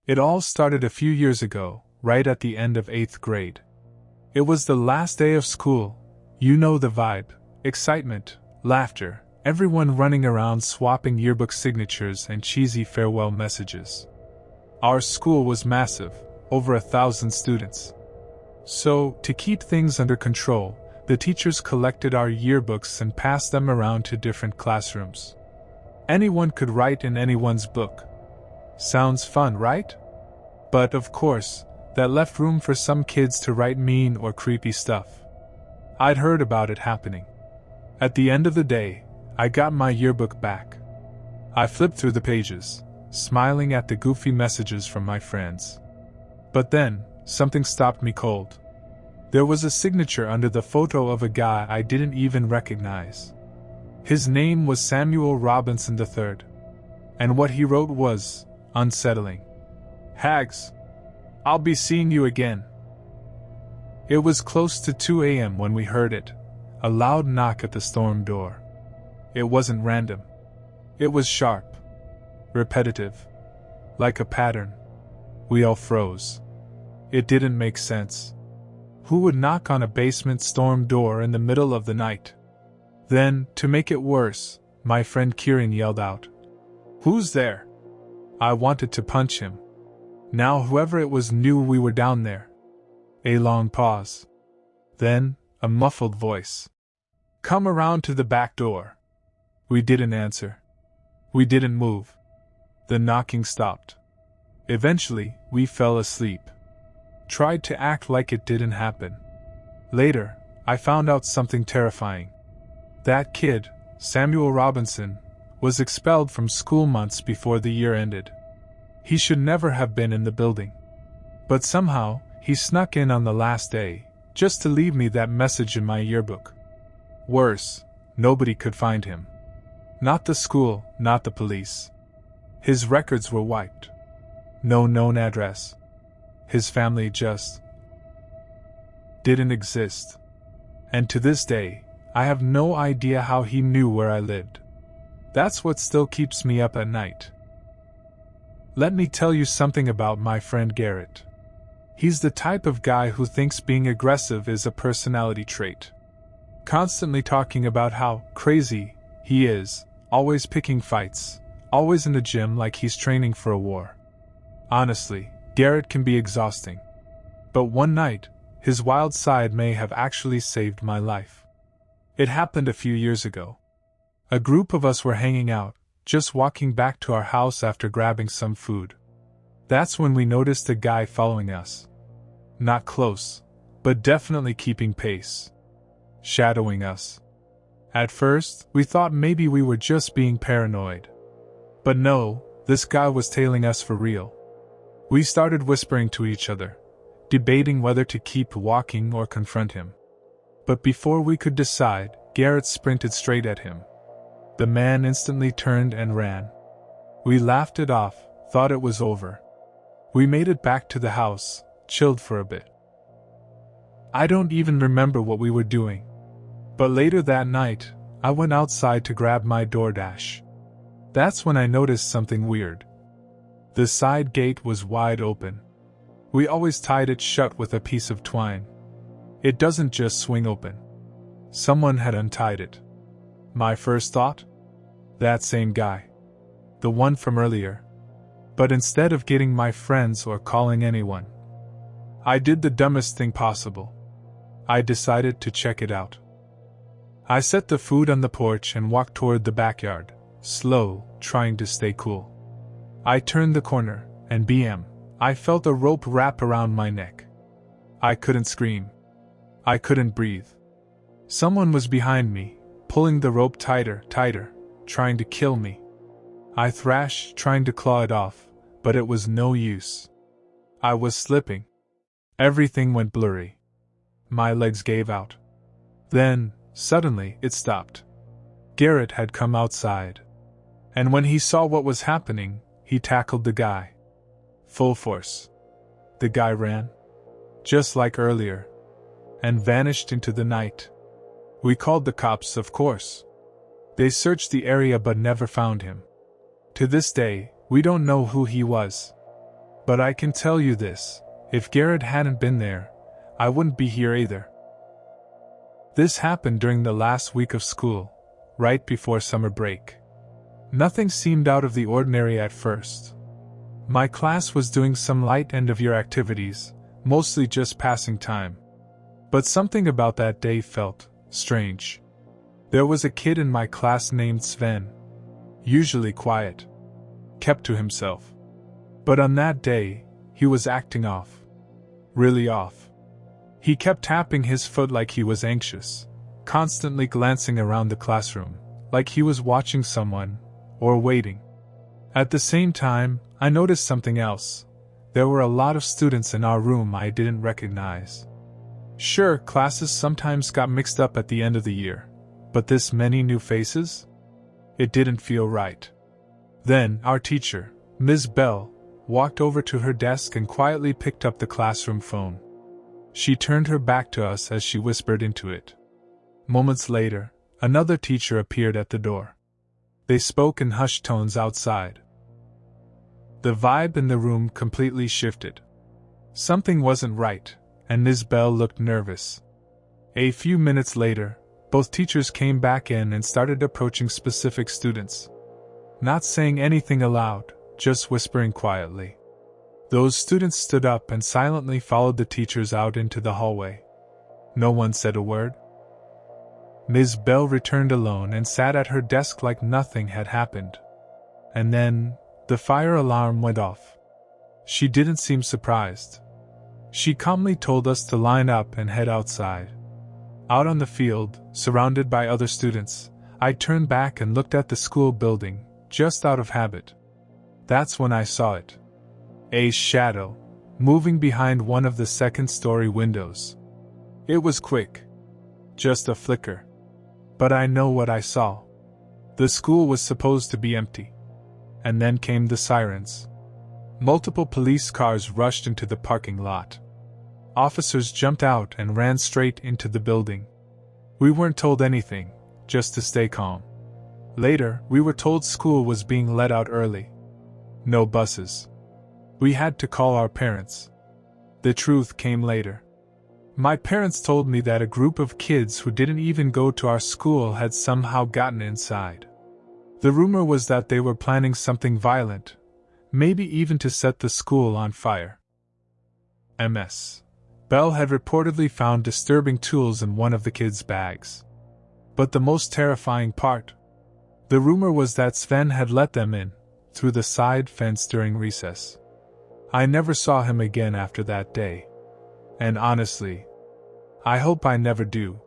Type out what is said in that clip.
It all started a few years ago, right at the end of 8th grade. It was the last day of school. You know the vibe: excitement, laughter, everyone running around swapping yearbook signatures and cheesy farewell messages. Our school was massive, over 1,000 students. So, to keep things under control, the teachers collected our yearbooks and passed them around to different classrooms. Anyone could write in anyone's book. Sounds fun, right? But of course, that left room for some kids to write mean or creepy stuff. I'd heard about it happening. At the end of the day, I got my yearbook back. I flipped through the pages, smiling at the goofy messages from my friends. But then, something stopped me cold. There was a signature under the photo of a guy I didn't even recognize. His name was Samuel Robinson III. And what he wrote was unsettling. "Hags, I'll be seeing you again." It was close to 2 a.m. when we heard it, a loud knock at the storm door. It wasn't random. It was sharp, repetitive, like a pattern. We all froze. It didn't make sense. Who would knock on a basement storm door in the middle of the night? Then, to make it worse, my friend Kieran yelled out, "Who's there?" I wanted to punch him. Now whoever it was knew we were down there. A long pause. Then, a muffled voice. "Come around to the back door." We didn't answer. We didn't move. The knocking stopped. Eventually, we fell asleep. Tried to act like it didn't happen. Later, I found out something terrifying. That kid, Samuel Robinson, was expelled from school months before the year ended. He should never have been in the building. But somehow, he snuck in on the last day, just to leave me that message in my yearbook. Worse, nobody could find him. Not the school, not the police. His records were wiped. No known address. His family just didn't exist. And to this day, I have no idea how he knew where I lived. That's what still keeps me up at night. Let me tell you something about my friend Garrett. He's the type of guy who thinks being aggressive is a personality trait. Constantly talking about how crazy he is, always picking fights, always in the gym like he's training for a war. Honestly, Garrett can be exhausting. But one night, his wild side may have actually saved my life. It happened a few years ago. A group of us were hanging out, just walking back to our house after grabbing some food. That's when we noticed a guy following us. Not close, but definitely keeping pace. Shadowing us. At first, we thought maybe we were just being paranoid. But no, this guy was tailing us for real. We started whispering to each other, debating whether to keep walking or confront him. But before we could decide, Garrett sprinted straight at him. The man instantly turned and ran. We laughed it off, thought it was over. We made it back to the house, chilled for a bit. I don't even remember what we were doing. But later that night, I went outside to grab my DoorDash. That's when I noticed something weird. The side gate was wide open. We always tied it shut with a piece of twine. It doesn't just swing open. Someone had untied it. My first thought? That same guy. The one from earlier. But instead of getting my friends or calling anyone, I did the dumbest thing possible. I decided to check it out. I set the food on the porch and walked toward the backyard, slow, trying to stay cool. I turned the corner, and bam, I felt a rope wrap around my neck. I couldn't scream. I couldn't breathe. Someone was behind me, pulling the rope tighter, trying to kill me. I thrashed, trying to claw it off, but it was no use. I was slipping. Everything went blurry. My legs gave out. Then, suddenly, it stopped. Garrett had come outside. And when he saw what was happening, he tackled the guy. Full force. The guy ran, just like earlier, and vanished into the night. We called the cops, of course. They searched the area but never found him. To this day, we don't know who he was. But I can tell you this, if Garrett hadn't been there, I wouldn't be here either. This happened during the last week of school, right before summer break. Nothing seemed out of the ordinary at first. My class was doing some light end-of-year activities, mostly just passing time. But something about that day felt strange. There was a kid in my class named Sven. Usually quiet. Kept to himself. But on that day, he was acting off. Really off. He kept tapping his foot like he was anxious, constantly glancing around the classroom, like he was watching someone, or waiting. At the same time, I noticed something else. There were a lot of students in our room I didn't recognize. Sure, classes sometimes got mixed up at the end of the year, but this many new faces? It didn't feel right. Then, our teacher, Ms. Bell, walked over to her desk and quietly picked up the classroom phone. She turned her back to us as she whispered into it. Moments later, another teacher appeared at the door. They spoke in hushed tones outside. The vibe in the room completely shifted. Something wasn't right, and Ms. Bell looked nervous. A few minutes later, both teachers came back in and started approaching specific students. Not saying anything aloud, just whispering quietly. Those students stood up and silently followed the teachers out into the hallway. No one said a word. Ms. Bell returned alone and sat at her desk like nothing had happened. And then, the fire alarm went off. She didn't seem surprised. She calmly told us to line up and head outside. Out on the field, surrounded by other students, I turned back and looked at the school building, just out of habit. That's when I saw it. A shadow, moving behind one of the second-story windows. It was quick. Just a flicker. But I know what I saw. The school was supposed to be empty. And then came the sirens. Multiple police cars rushed into the parking lot. Officers jumped out and ran straight into the building. We weren't told anything, just to stay calm. Later, we were told school was being let out early. No buses. We had to call our parents. The truth came later. My parents told me that a group of kids who didn't even go to our school had somehow gotten inside. The rumor was that they were planning something violent, maybe even to set the school on fire. Ms. Bell had reportedly found disturbing tools in one of the kids' bags. But the most terrifying part, the rumor was that Sven had let them in, through the side fence during recess. I never saw him again after that day. And honestly, I hope I never do.